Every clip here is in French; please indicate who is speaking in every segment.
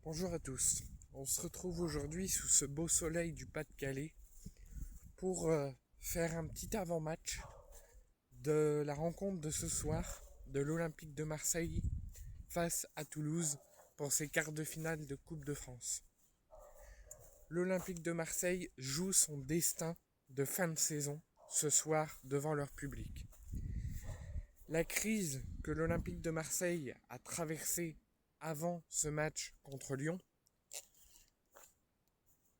Speaker 1: Bonjour à tous. On se retrouve aujourd'hui sous ce beau soleil du Pas-de-Calais pour faire un petit avant-match de la rencontre de ce soir de l'Olympique de Marseille face à Toulouse pour ses quarts de finale de Coupe de France. L'Olympique de Marseille joue son destin de fin de saison ce soir devant leur public. La crise que l'Olympique de Marseille a traversée avant ce match contre Lyon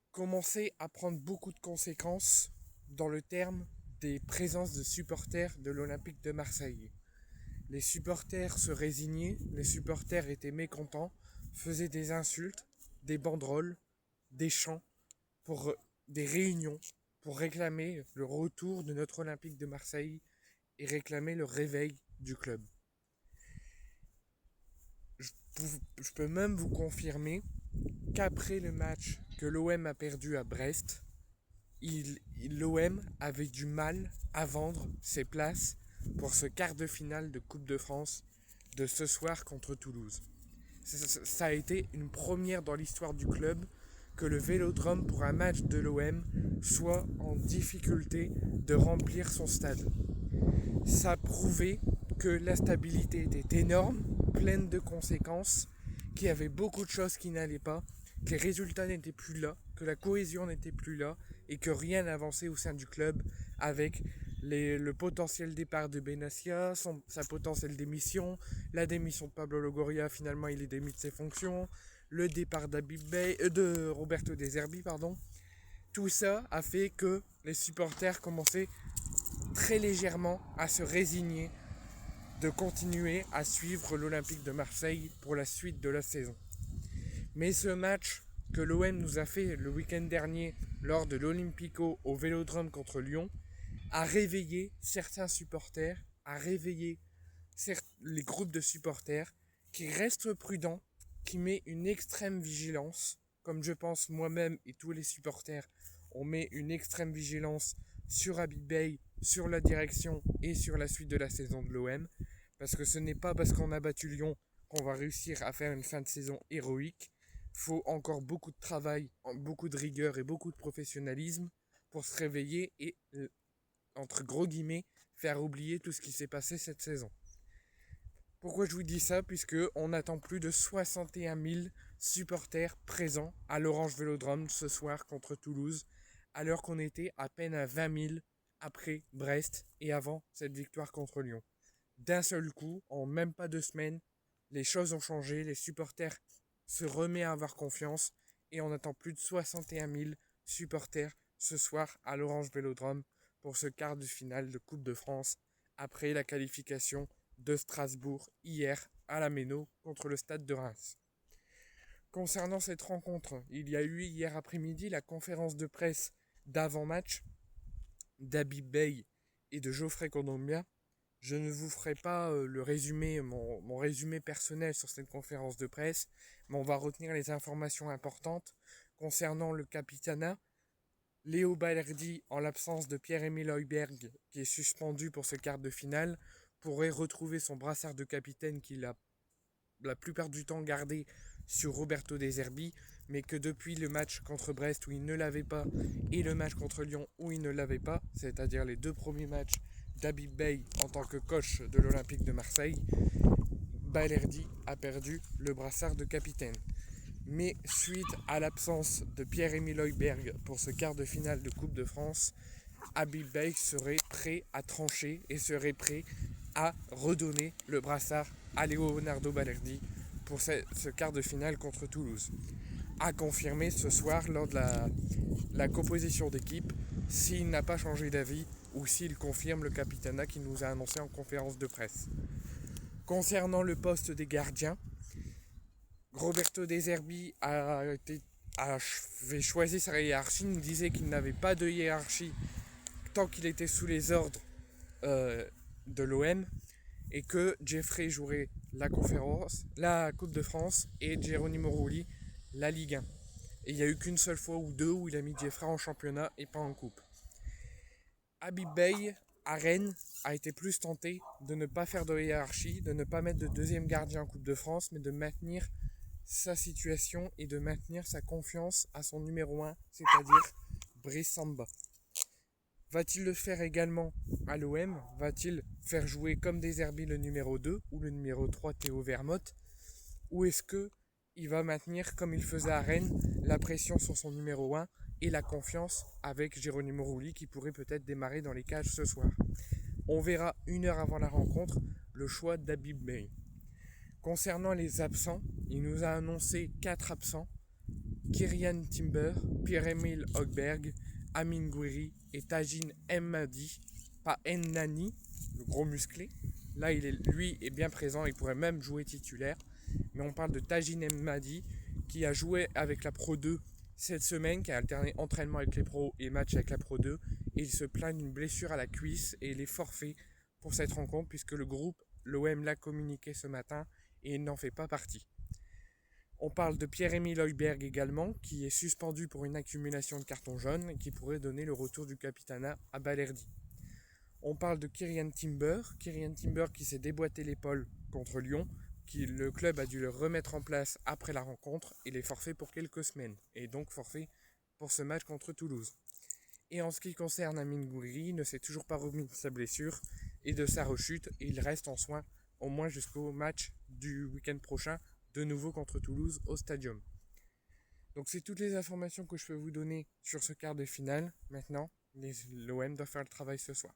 Speaker 1: commençait à prendre beaucoup de conséquences dans le terme des présences de supporters de l'Olympique de Marseille. Les supporters se résignaient, les supporters étaient mécontents, faisaient des insultes, des banderoles, des chants, pour des réunions pour réclamer le retour de notre Olympique de Marseille et réclamer le réveil du club. Je peux même vous confirmer qu'après le match que l'OM a perdu à Brest, l'OM avait du mal à vendre ses places pour ce quart de finale de Coupe de France de ce soir contre Toulouse. Ça a été une première dans l'histoire du club que le Vélodrome pour un match de l'OM soit en difficulté de remplir son stade. Ça a prouvé que l'instabilité était énorme, pleine de conséquences, qu'il y avait beaucoup de choses qui n'allaient pas, que les résultats n'étaient plus là, que la cohésion n'était plus là et que rien n'avançait au sein du club avec le potentiel départ de Benassia, sa potentielle démission, la démission de Pablo Longoria, finalement il est démis de ses fonctions, le départ de Roberto De Zerbi, pardon. Tout ça a fait que les supporters commençaient très légèrement à se résigner de continuer à suivre l'Olympique de Marseille pour la suite de la saison. Mais ce match que l'OM nous a fait le week-end dernier lors de l'Olympico au Vélodrome contre Lyon a réveillé certains supporters, a réveillé les groupes de supporters qui restent prudents, qui met une extrême vigilance, comme je pense moi-même et tous les supporters, on met une extrême vigilance sur Habib Beye, sur la direction et sur la suite de la saison de l'OM, parce que ce n'est pas parce qu'on a battu Lyon qu'on va réussir à faire une fin de saison héroïque. Il faut encore beaucoup de travail, beaucoup de rigueur et beaucoup de professionnalisme pour se réveiller et, entre gros guillemets, faire oublier tout ce qui s'est passé cette saison. Pourquoi je vous dis ça? Puisque on attend plus de 61 000 supporters présents à l'Orange Vélodrome ce soir contre Toulouse, alors qu'on était à peine à 20 000 après Brest et avant cette victoire contre Lyon. D'un seul coup, en même pas 2 semaines, les choses ont changé, les supporters se remettent à avoir confiance et on attend plus de 61 000 supporters ce soir à l'Orange Vélodrome pour ce quart de finale de Coupe de France après la qualification de Strasbourg hier à la Méno contre le Stade de Reims. Concernant cette rencontre, il y a eu hier après-midi la conférence de presse d'avant-match d'Habib Beye et de Geoffrey Kondogbia. Je ne vous ferai pas le résumé, mon résumé personnel sur cette conférence de presse, mais on va retenir les informations importantes concernant le capitanat. Léo Balerdi, en l'absence de Pierre-Emile Højbjerg, qui est suspendu pour ce quart de finale, pourrait retrouver son brassard de capitaine qu'il a la plupart du temps gardé sur Roberto De Zerbi, mais que depuis le match contre Brest où il ne l'avait pas et le match contre Lyon où il ne l'avait pas, c'est-à-dire les 2 premiers matchs d'Habib Beye en tant que coach de l'Olympique de Marseille, Balerdi a perdu le brassard de capitaine. Mais suite à l'absence de Pierre-Emile Højbjerg pour ce quart de finale de Coupe de France, Habib Beye serait prêt à trancher et serait prêt à redonner le brassard à Leonardo Balerdi pour ce quart de finale contre Toulouse. À confirmer ce soir lors de la composition d'équipe s'il n'a pas changé d'avis ou s'il confirme le capitanat qu'il nous a annoncé en conférence de presse. Concernant le poste des gardiens, Roberto De Zerbi avait choisi sa hiérarchie, il nous disait qu'il n'avait pas de hiérarchie tant qu'il était sous les ordres de l'OM et que Jeffrey jouerait la Coupe de France et Geronimo Rulli la Ligue 1. Et il n'y a eu qu'une seule fois ou deux où il a mis Jeffrey en championnat et pas en coupe. Habib Beye à Rennes a été plus tenté de ne pas faire de hiérarchie, de ne pas mettre de deuxième gardien en Coupe de France, mais de maintenir sa situation et de maintenir sa confiance à son numéro 1, c'est-à-dire Brice Samba. Va-t-il le faire également à l'OM? Va-t-il faire jouer comme des Zerbi le numéro 2 ou le numéro 3 Théo Vermotte? Ou est-ce que il va maintenir, comme il faisait à Rennes, la pression sur son numéro 1 et la confiance avec Geronimo Rulli qui pourrait peut-être démarrer dans les cages ce soir? On verra 1 heure avant la rencontre le choix d'Habib Bey. Concernant les absents, il nous a annoncé 4 absents: Kyrian Timber, Pierre-Emile Høgberg, Amin Gouiri et Tajin Mhadi, pas Ennani, le gros musclé. Là, lui est bien présent, il pourrait même jouer titulaire. Mais on parle de Tajin Mhadi qui a joué avec la Pro 2 cette semaine, qui a alterné entraînement avec les pros et match avec la Pro 2. Et il se plaint d'une blessure à la cuisse et il est forfait pour cette rencontre puisque le groupe, l'OM l'a communiqué ce matin et il n'en fait pas partie. On parle de Pierre-Emile Høgberg également, qui est suspendu pour une accumulation de cartons jaunes et qui pourrait donner le retour du capitanat à Balerdi. On parle de Kyrian Timber qui s'est déboîté l'épaule contre Lyon, le club a dû le remettre en place après la rencontre. Il est forfait pour quelques semaines et donc forfait pour ce match contre Toulouse. Et en ce qui concerne Amin Gouiri, il ne s'est toujours pas remis de sa blessure et de sa rechute et il reste en soins au moins jusqu'au match du week-end prochain, de nouveau contre Toulouse au Stadium. Donc c'est toutes les informations que je peux vous donner sur ce quart de finale. Maintenant, l'OM doit faire le travail ce soir.